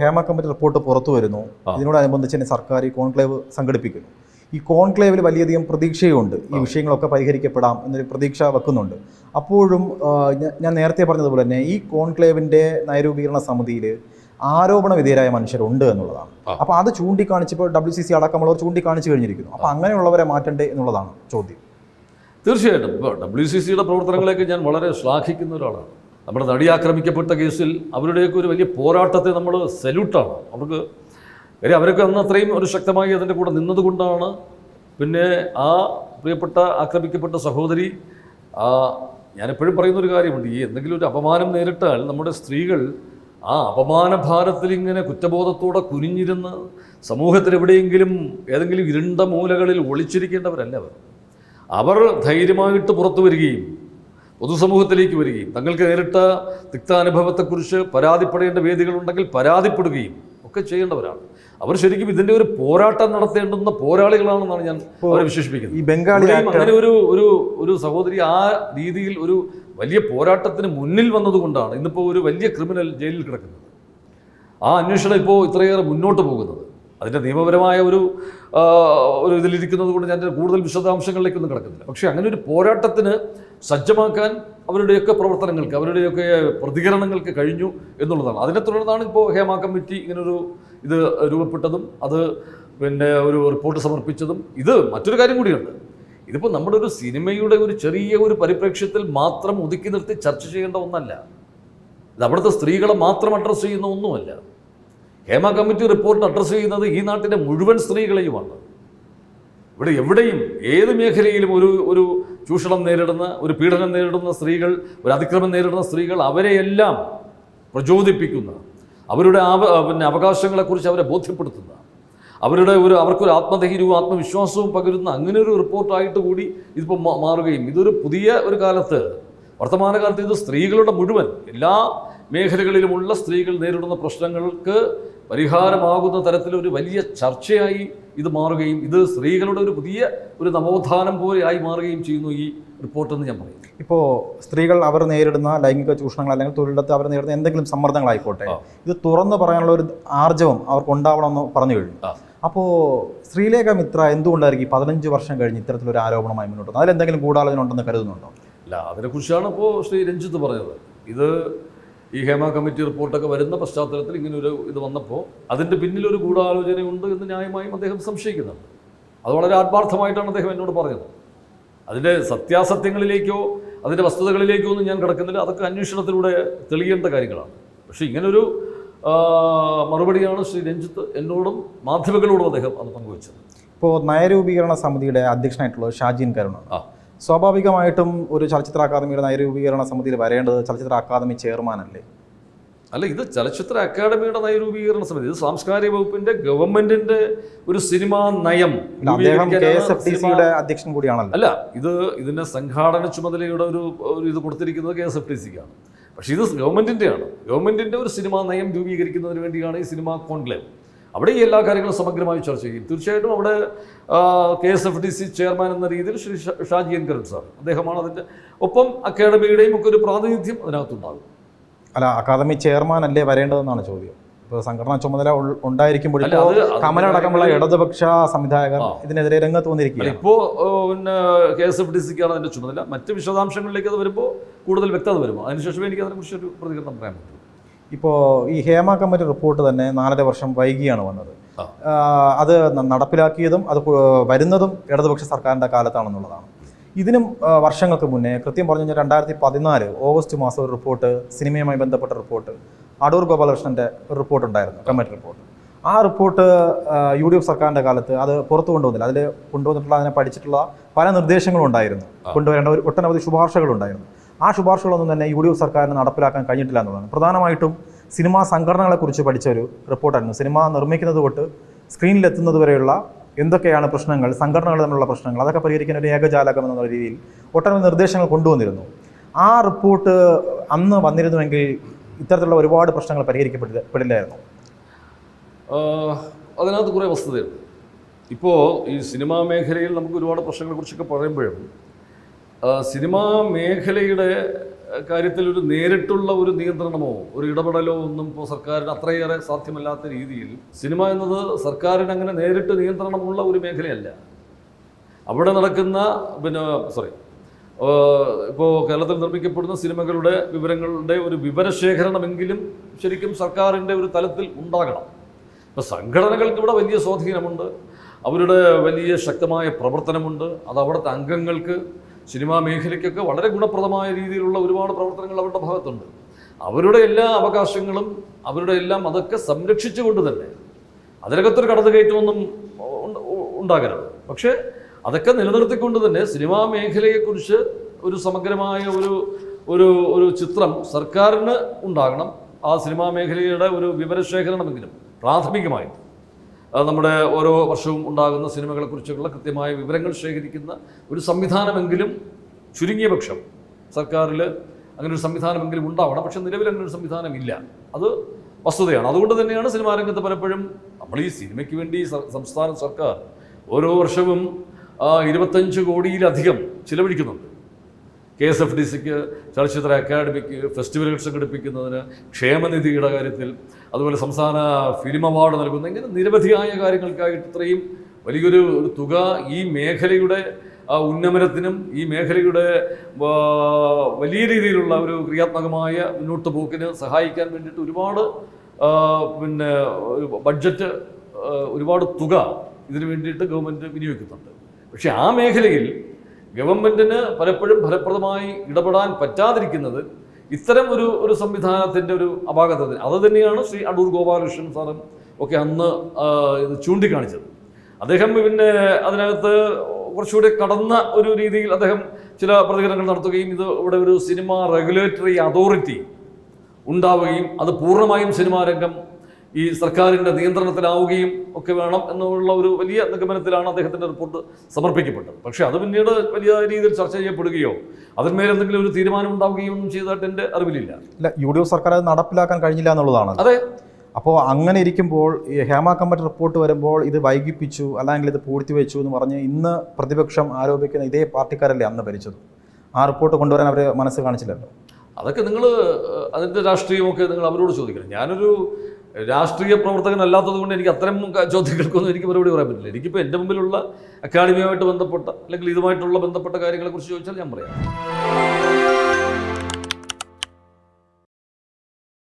Hema committee report പുറത്തു വരുന്നു. ഇതിനോടനുബന്ധിച്ച് തന്നെ സർക്കാർ ഈ കോൺക്ലേവ് സംഘടിപ്പിക്കുന്നു. ഈ കോൺക്ലേവിൽ വലിയധികം പ്രതീക്ഷയുണ്ട്, ഈ വിഷയങ്ങളൊക്കെ പരിഹരിക്കപ്പെടാം എന്നൊരു പ്രതീക്ഷ വെക്കുന്നുണ്ട്. അപ്പോഴും ഞാൻ നേരത്തെ പറഞ്ഞതുപോലെ തന്നെ ഈ കോൺക്ലേവിൻ്റെ നയരൂപീകരണ സമിതിയിൽ ആരോപണ വിധേയരായ മനുഷ്യരുണ്ട് എന്നുള്ളതാണ്. അപ്പോൾ അത് ചൂണ്ടിക്കാണിച്ചപ്പോൾ WCC അടക്കമുള്ളവർ ചൂണ്ടിക്കാണിച്ചു കഴിഞ്ഞിരിക്കുന്നു. അപ്പോൾ അങ്ങനെയുള്ളവരെ മാറ്റണ്ടേ എന്നുള്ളതാണ് ചോദ്യം. തീർച്ചയായിട്ടും ഇപ്പോൾ WCCയുടെ പ്രവർത്തനങ്ങളെയൊക്കെ ഞാൻ വളരെ ശ്ലാഘിക്കുന്ന ഒരാളാണ്. നമ്മുടെ നടി ആക്രമിക്കപ്പെട്ട കേസിൽ അവരുടെയൊക്കെ ഒരു വലിയ പോരാട്ടത്തെ നമ്മൾ സല്യൂട്ടാണ് അവർക്ക്. കാര്യം അവരൊക്കെ അന്ന് അത്രയും ഒരു ശക്തമായി അതിൻ്റെ കൂടെ നിന്നതുകൊണ്ടാണ് പിന്നെ ആ പ്രിയപ്പെട്ട ആക്രമിക്കപ്പെട്ട സഹോദരി ഞാനെപ്പോഴും പറയുന്നൊരു കാര്യമുണ്ട്, ഈ എന്തെങ്കിലും ഒരു അപമാനം നേരിട്ടാൽ നമ്മുടെ സ്ത്രീകൾ ആ അപമാനഭാരത്തിൽ ഇങ്ങനെ കുറ്റബോധത്തോടെ കുനിഞ്ഞിരുന്ന് സമൂഹത്തിൽ എവിടെയെങ്കിലും ഏതെങ്കിലും ഇരുണ്ട മൂലകളിൽ ഒളിച്ചിരിക്കേണ്ടവരല്ല അവർ ധൈര്യമായിട്ട് പുറത്തു വരികയും പൊതുസമൂഹത്തിലേക്ക് വരികയും തങ്ങൾക്ക് നേരിട്ട തിക്താനുഭവത്തെക്കുറിച്ച് പരാതിപ്പെടേണ്ട വേദികളുണ്ടെങ്കിൽ പരാതിപ്പെടുകയും ഒക്കെ ചെയ്യേണ്ടവരാണ്. അവർ ശരിക്കും ഇതിൻ്റെ ഒരു പോരാട്ടം നടത്തേണ്ടുന്ന പോരാളികളാണെന്നാണ് ഞാൻ അവരെ വിശേഷിപ്പിക്കുന്നത്. ഈ ബംഗാളി അങ്ങനെ ഒരു സഹോദരി ആ രീതിയിൽ ഒരു വലിയ പോരാട്ടത്തിന് മുന്നിൽ വന്നതുകൊണ്ടാണ് ഇന്നിപ്പോൾ ഒരു വലിയ ക്രിമിനൽ ജയിലിൽ കിടക്കുന്നത്. ആ അന്വേഷണം ഇപ്പോൾ ഇത്രയേറെ മുന്നോട്ട് പോകുന്നത് അതിൻ്റെ നിയമപരമായ ഒരു ഇതിലിരിക്കുന്നത് കൊണ്ട് ഞാൻ കൂടുതൽ വിശദാംശങ്ങളിലേക്കൊന്നും കിടക്കുന്നില്ല. പക്ഷേ അങ്ങനെ ഒരു പോരാട്ടത്തിന് സജ്ജമാക്കാൻ അവരുടെയൊക്കെ പ്രവർത്തനങ്ങൾക്ക് അവരുടെയൊക്കെ പ്രതികരണങ്ങൾക്ക് കഴിഞ്ഞു എന്നുള്ളതാണ്. അതിനെ തുടർന്നാണ് ഇപ്പോൾ ഹേമ കമ്മിറ്റി ഇങ്ങനൊരു ഇത് രൂപപ്പെട്ടതും അത് പിന്നെ ഒരു റിപ്പോർട്ട് സമർപ്പിച്ചതും. ഇത് മറ്റൊരു കാര്യം കൂടിയുണ്ട്, ഇതിപ്പോൾ നമ്മുടെ ഒരു സിനിമയുടെ ഒരു ചെറിയ ഒരു പരിപ്രേക്ഷ്യത്തിൽ മാത്രം ഒതുക്കി നിർത്തി ചർച്ച ചെയ്യേണ്ട ഒന്നല്ല. ഇത് അവിടുത്തെ സ്ത്രീകളെ മാത്രം അഡ്രസ്സ് ചെയ്യുന്ന ഒന്നുമല്ല. ഹേമ കമ്മിറ്റി റിപ്പോർട്ട് അഡ്രസ്സ് ചെയ്യുന്നത് ഈ നാട്ടിലെ മുഴുവൻ സ്ത്രീകളെയുമാണ്. ഇവിടെ എവിടെയും ഏത് മേഖലയിലും ഒരു ചൂഷണം നേരിടുന്ന, ഒരു പീഡനം നേരിടുന്ന സ്ത്രീകൾ, ഒരു അതിക്രമം നേരിടുന്ന സ്ത്രീകൾ, അവരെയെല്ലാം പ്രചോദിപ്പിക്കുന്ന, അവരുടെ അവകാശങ്ങളെക്കുറിച്ച് അവരെ ബോധ്യപ്പെടുത്തുന്ന, അവർക്കൊരു ആത്മധൈര്യവും ആത്മവിശ്വാസവും പകരുന്ന അങ്ങനെ ഒരു റിപ്പോർട്ടായിട്ട് കൂടി ഇതിപ്പോൾ മാറുകയും ഇതൊരു പുതിയ ഒരു കാലത്ത് വർത്തമാനകാലത്ത് ഇത് സ്ത്രീകളുടെ മുഴുവൻ എല്ലാ മേഖലകളിലുമുള്ള സ്ത്രീകൾ നേരിടുന്ന പ്രശ്നങ്ങൾക്ക് പരിഹാരമാകുന്ന തരത്തിലൊരു വലിയ ചർച്ചയായി ഇത് മാറുകയും ഇത് സ്ത്രീകളുടെ ഒരു പുതിയ ഒരു നവോത്ഥാനം പോലെ ആയി മാറുകയും ചെയ്യുന്നു ഈ റിപ്പോർട്ടെന്ന് ഞാൻ പറയും. ഇപ്പോൾ സ്ത്രീകൾ അവർ നേരിടുന്ന ലൈംഗിക ചൂഷണങ്ങൾ അല്ലെങ്കിൽ തൊഴിലിടത്ത് അവർ നേരിടുന്ന എന്തെങ്കിലും സമ്മർദ്ദങ്ങളായിക്കോട്ടെ, ഇത് തുറന്നു പറയാനുള്ള ഒരു ആർജവം അവർക്ക് ഉണ്ടാവണമെന്ന് പറഞ്ഞു കഴിഞ്ഞു. അപ്പോൾ ശ്രീലേഖ മിത്ര എന്തുകൊണ്ടായിരിക്കും 15 വർഷം കഴിഞ്ഞ് ഇത്തരത്തിലൊരു ആരോപണമായി മുന്നോട്ട് വന്നത്? അതിലെന്തെങ്കിലും ഗൂഢാലോചന ഉണ്ടെന്ന് കരുതുന്നുണ്ടോ? അല്ല, അതിനെക്കുറിച്ചാണ് ഇപ്പോൾ ശ്രീ രഞ്ജിത്ത് പറഞ്ഞത്. ഇത് ഈ ഹേമ കമ്മിറ്റി റിപ്പോർട്ടൊക്കെ വരുന്ന പശ്ചാത്തലത്തിൽ ഇങ്ങനൊരു ഇത് വന്നപ്പോൾ അതിൻ്റെ പിന്നിലൊരു ഗൂഢാലോചനയുണ്ട് എന്ന് ന്യായമായും അദ്ദേഹം സംശയിക്കുന്നുണ്ട്. അത് വളരെ ആത്മാർത്ഥമായിട്ടാണ് അദ്ദേഹം എന്നോട് പറഞ്ഞത്. അതിൻ്റെ സത്യാസത്യങ്ങളിലേക്കോ അതിൻ്റെ വസ്തുതകളിലേക്കോ ഒന്നും ഞാൻ കിടക്കുന്നില്ല, അതൊക്കെ അന്വേഷണത്തിലൂടെ തെളിയേണ്ട കാര്യങ്ങളാണ്. പക്ഷേ ഇങ്ങനൊരു മറുപടിയാണ് ശ്രീ രഞ്ജിത്ത് എന്നോടും മാധ്യമങ്ങളോടും അദ്ദേഹം അത് പങ്കുവച്ചത്. ഇപ്പോൾ നയരൂപീകരണ സമിതിയുടെ അധ്യക്ഷനായിട്ടുള്ളത് ഷാജീൻ കരുണാണ്. സ്വാഭാവികമായിട്ടും ഒരു ചലച്ചിത്ര അക്കാദമിയുടെ നയരൂപീകരണ സമിതിയിൽ വരേണ്ടത് ചലച്ചിത്ര അക്കാദമി ചെയർമാനല്ലേ? അല്ല, ഇത് ചലച്ചിത്ര അക്കാദമിയുടെ നയരൂപീകരണ സമിതി, ഇത് സാംസ്കാരിക വകുപ്പിന്റെ ഗവൺമെന്റിന്റെ ഒരു സിനിമാ നയം. അദ്ദേഹം KSFDCയുടെ അധ്യക്ഷൻ കൂടിയാണല്ലോ. അല്ല, ഇതിന്റെ സംഘാടന ചുമതലയുടെ ഒരു ഇത് കൊടുത്തിരിക്കുന്നത് KSFDCക്കാണ്. പക്ഷേ ഇത് ഗവൺമെന്റിന്റെയാണ്. ഗവൺമെന്റിന്റെ ഒരു സിനിമാ നയം രൂപീകരിക്കുന്നതിന് വേണ്ടിയാണ് ഈ സിനിമാ കോൺക്ലേവ്. അവിടെ ഈ എല്ലാ കാര്യങ്ങളും സമഗ്രമായി ചർച്ച ചെയ്യും. തീർച്ചയായിട്ടും അവിടെ KSFDC ചെയർമാൻ എന്ന രീതിയിൽ ശ്രീ ഷാജി എൻ കരുൺ സാർ, അദ്ദേഹമാണ് അതിൻ്റെ ഒപ്പം അക്കാദമിയുടെയും ഒക്കെ ഒരു പ്രാതിനിധ്യം അതിനകത്തുണ്ടാകും. അല്ല, അക്കാദമി ചെയർമാൻ അല്ലേ വരേണ്ടതെന്നാണ് ചോദ്യം. ഇപ്പോൾ സംഘടനാ ചുമതല ഉണ്ടായിരിക്കുമ്പോൾ കമലടക്കമുള്ള ഇടതുപക്ഷ സംവിധായകർ ഇതിനെതിരെ രംഗത്ത് വന്നിരിക്കുകയാണ്. ഇപ്പോൾ പിന്നെ KSFDCക്കാണ് അതിൻ്റെ ചുമതല. മറ്റ് വിശദാംശങ്ങളിലേക്ക് അത് വരുമ്പോൾ കൂടുതൽ വ്യക്തത വരുമ്പോൾ അതിനുശേഷം എനിക്ക് അതിനെക്കുറിച്ച് ഒരു പ്രതികരണം പറയാൻ പറ്റും. ഇപ്പോൾ ഈ ഹേമ കമ്മിറ്റി റിപ്പോർട്ട് തന്നെ 4.5 വർഷം വൈകിയാണ് വന്നത്. അത് നടപ്പിലാക്കിയതും അത് വരുന്നതും ഇടതുപക്ഷ സർക്കാരിൻ്റെ കാലത്താണെന്നുള്ളതാണ്. ഇതിനും വർഷങ്ങൾക്ക് മുന്നേ, കൃത്യം പറഞ്ഞു കഴിഞ്ഞാൽ 2014 ഓഗസ്റ്റ് മാസം ഒരു റിപ്പോർട്ട്, സിനിമയുമായി ബന്ധപ്പെട്ട റിപ്പോർട്ട്, അടൂർ ഗോപാലകൃഷ്ണൻ്റെ ഒരു റിപ്പോർട്ട് ഉണ്ടായിരുന്നു, കമ്മിറ്റി റിപ്പോർട്ട്. ആ റിപ്പോർട്ട് UDF സർക്കാരിൻ്റെ കാലത്ത് അത് പുറത്തു കൊണ്ടുവന്നില്ല. അതിൽ കൊണ്ടുവന്നിട്ടുള്ള അതിനെ പഠിച്ചിട്ടുള്ള പല നിർദ്ദേശങ്ങളും ഉണ്ടായിരുന്നു, കൊണ്ടുവരേണ്ട ഒട്ടനവധി ശുപാർശകളുണ്ടായിരുന്നു. ആ ശുപാർശകളൊന്നും തന്നെ UDF സർക്കാരിന് നടപ്പിലാക്കാൻ കഴിഞ്ഞിട്ടില്ല എന്നുള്ളതാണ്. പ്രധാനമായിട്ടും സിനിമാ സംഘടനകളെക്കുറിച്ച് പഠിച്ച ഒരു റിപ്പോർട്ടായിരുന്നു. സിനിമ നിർമ്മിക്കുന്നത് തൊട്ട് സ്ക്രീനിലെത്തുന്നത് വരെയുള്ള എന്തൊക്കെയാണ് പ്രശ്നങ്ങൾ, സംഘടനകൾ തമ്മിലുള്ള പ്രശ്നങ്ങൾ, അതൊക്കെ പരിഹരിക്കാൻ ഒരു ഏകജാലകം എന്നുള്ള രീതിയിൽ ഒട്ടനവധി നിർദ്ദേശങ്ങൾ കൊണ്ടുവന്നിരുന്നു. ആ റിപ്പോർട്ട് അന്ന് വന്നിരുന്നുവെങ്കിൽ ഇത്തരത്തിലുള്ള ഒരുപാട് പ്രശ്നങ്ങൾ പരിഹരിക്കപ്പെടില്ലായിരുന്നു. അതിനകത്ത് കുറേ വസ്തുതയുണ്ട്. ഇപ്പോൾ ഈ സിനിമാ മേഖലയിൽ നമുക്ക് ഒരുപാട് പ്രശ്നങ്ങളെക്കുറിച്ചൊക്കെ പറയുമ്പോഴും സിനിമാ മേഖലയുടെ കാര്യത്തിൽ ഒരു നേരിട്ടുള്ള ഒരു നിയന്ത്രണമോ ഒരു ഇടപെടലോ ഒന്നും ഇപ്പോൾ സർക്കാരിന് അത്രയേറെ സാധ്യമല്ലാത്ത രീതിയിൽ സിനിമ എന്നത് സർക്കാരിന് അങ്ങനെ നേരിട്ട് നിയന്ത്രണമുള്ള ഒരു മേഖലയല്ല. അവിടെ നടക്കുന്ന ഇപ്പോൾ കേരളത്തിൽ നിർമ്മിക്കപ്പെടുന്ന സിനിമകളുടെ വിവരങ്ങളുടെ ഒരു വിവരശേഖരണമെങ്കിലും ശരിക്കും സർക്കാരിൻ്റെ ഒരു തലത്തിൽ ഉണ്ടാകണം. ഇപ്പോൾ സംഘടനകൾക്ക് ഇവിടെ വലിയ സ്വാധീനമുണ്ട്, അവരുടെ വലിയ ശക്തമായ പ്രവർത്തനമുണ്ട്. അത് അവിടുത്തെ അംഗങ്ങൾക്ക്, സിനിമാ മേഖലയ്ക്കൊക്കെ വളരെ ഗുണപ്രദമായ രീതിയിലുള്ള ഒരുപാട് പ്രവർത്തനങ്ങൾ അവരുടെ ഭാഗത്തുണ്ട്. അവരുടെ എല്ലാ അവകാശങ്ങളും അവരുടെ എല്ലാം അതൊക്കെ സംരക്ഷിച്ചുകൊണ്ട് തന്നെ അതിനകത്തൊരു കടന്നുകയറ്റമൊന്നും ഉണ്ടാകരുത്. പക്ഷേ അതൊക്കെ നിലനിർത്തിക്കൊണ്ട് തന്നെ സിനിമാ മേഖലയെക്കുറിച്ച് ഒരു സമഗ്രമായ ഒരു ചിത്രം സർക്കാരിന് ഉണ്ടാകണം. ആ സിനിമാ മേഖലയുടെ ഒരു വിവരശേഖരണമെങ്കിലും പ്രാഥമികമായി നമ്മുടെ ഓരോ വർഷവും ഉണ്ടാകുന്ന സിനിമകളെക്കുറിച്ചുള്ള കൃത്യമായ വിവരങ്ങൾ ശേഖരിക്കുന്ന ഒരു സംവിധാനമെങ്കിലും ചുരുങ്ങിയ പക്ഷം സർക്കാരിൽ അങ്ങനെ ഒരു സംവിധാനമെങ്കിലും ഉണ്ടാവണം. പക്ഷെ നിലവിൽ അങ്ങനെ ഒരു സംവിധാനമില്ല, അത് വസ്തുതയാണ്. അതുകൊണ്ട് തന്നെയാണ് സിനിമാ രംഗത്ത് പലപ്പോഴും നമ്മൾ ഈ സിനിമയ്ക്ക് വേണ്ടി സംസ്ഥാന സർക്കാർ ഓരോ വർഷവും 25 കോടിയിലധികം ചിലവഴിക്കുന്നുണ്ട്. KSFDCക്ക്, ചലച്ചിത്ര അക്കാദമിക്ക്, ഫെസ്റ്റിവലുകൾ സംഘടിപ്പിക്കുന്നതിന്, ക്ഷേമനിധിയുടെ കാര്യത്തിൽ, അതുപോലെ സംസ്ഥാന ഫിലിം അവാർഡ് നൽകുന്ന, ഇങ്ങനെ നിരവധിയായ കാര്യങ്ങൾക്കായിട്ട് ഇത്രയും വലിയൊരു തുക ഈ മേഖലയുടെ ഉന്നമനത്തിനും ഈ മേഖലയുടെ വലിയ രീതിയിലുള്ള ഒരു ക്രിയാത്മകമായ മുന്നോട്ട് പോക്കിന് സഹായിക്കാൻ വേണ്ടിയിട്ട് ഒരുപാട് ബഡ്ജറ്റ്, ഒരുപാട് തുക ഇതിനു വേണ്ടിയിട്ട് ഗവൺമെൻറ് വിനിയോഗിക്കുന്നുണ്ട്. പക്ഷേ ആ മേഖലയിൽ ഗവൺമെൻറ്റിന് പലപ്പോഴും ഫലപ്രദമായി ഇടപെടാൻ പറ്റാതിരിക്കുന്നത് ഇത്തരം ഒരു സംവിധാനത്തിൻ്റെ ഒരു അപാകതത്തിന്. അത് തന്നെയാണ് ശ്രീ അടൂർ ഗോപാലകൃഷ്ണൻ സാറും ഒക്കെ അന്ന് ഇത് ചൂണ്ടിക്കാണിച്ചത്. അദ്ദേഹം അതിനകത്ത് കുറച്ചുകൂടി കടന്ന ഒരു രീതിയിൽ അദ്ദേഹം ചില പ്രതികരണങ്ങൾ നടത്തുകയും ഇത് ഇവിടെ ഒരു സിനിമ റെഗുലേറ്ററി അതോറിറ്റി ഉണ്ടാവുകയും അത് പൂർണ്ണമായും സിനിമാ രംഗം ഈ സർക്കാരിൻ്റെ നിയന്ത്രണത്തിലാവുകയും ഒക്കെ വേണം എന്നുള്ള ഒരു വലിയ നിഗമനത്തിലാണ് അദ്ദേഹത്തിൻ്റെ റിപ്പോർട്ട് സമർപ്പിക്കപ്പെട്ടത്. പക്ഷേ അത് പിന്നീട് വലിയ രീതിയിൽ ചർച്ച ചെയ്യപ്പെടുകയോ അതിന്മേൽ എന്തെങ്കിലും ഒരു തീരുമാനം ഉണ്ടാവുകയോ ഒന്നും ചെയ്തതായിട്ട് എൻ്റെ അറിവിലില്ല. ഇല്ല, UDF സർക്കാർ അത് നടപ്പിലാക്കാൻ കഴിഞ്ഞില്ല എന്നുള്ളതാണ്. അതെ. അപ്പോൾ അങ്ങനെ ഇരിക്കുമ്പോൾ ഈ ഹേമ കമ്മിറ്റി റിപ്പോർട്ട് വരുമ്പോൾ ഇത് വൈകിപ്പിച്ചു അല്ലെങ്കിൽ ഇത് പൂഴ്ത്തിവെച്ചു എന്ന് പറഞ്ഞ് ഇന്ന് പ്രതിപക്ഷം ആരോപിക്കുന്ന ഇതേ പാർട്ടിക്കാരല്ലേ അന്ന് ഭരിച്ചത്? ആ റിപ്പോർട്ട് കൊണ്ടുവരാൻ അവർ മനസ്സ് കാണിച്ചില്ലല്ലോ. അതൊക്കെ നിങ്ങൾ അതിൻ്റെ രാഷ്ട്രീയമൊക്കെ നിങ്ങൾ അവരോട് ചോദിക്കണം. ഞാനൊരു രാഷ്ട്രീയ പ്രവർത്തകനല്ലാത്തത് കൊണ്ട് എനിക്ക് അത്തരം ചോദ്യങ്ങൾക്കൊന്നും എനിക്ക് മറുപടി പറയാൻ പറ്റില്ല. എനിക്കിപ്പോൾ എൻ്റെ മുമ്പിലുള്ള അക്കാഡമിയുമായിട്ട് ബന്ധപ്പെട്ട അല്ലെങ്കിൽ ഇതുമായിട്ടുള്ള ബന്ധപ്പെട്ട കാര്യങ്ങളെക്കുറിച്ച് ചോദിച്ചാൽ ഞാൻ പറയാം.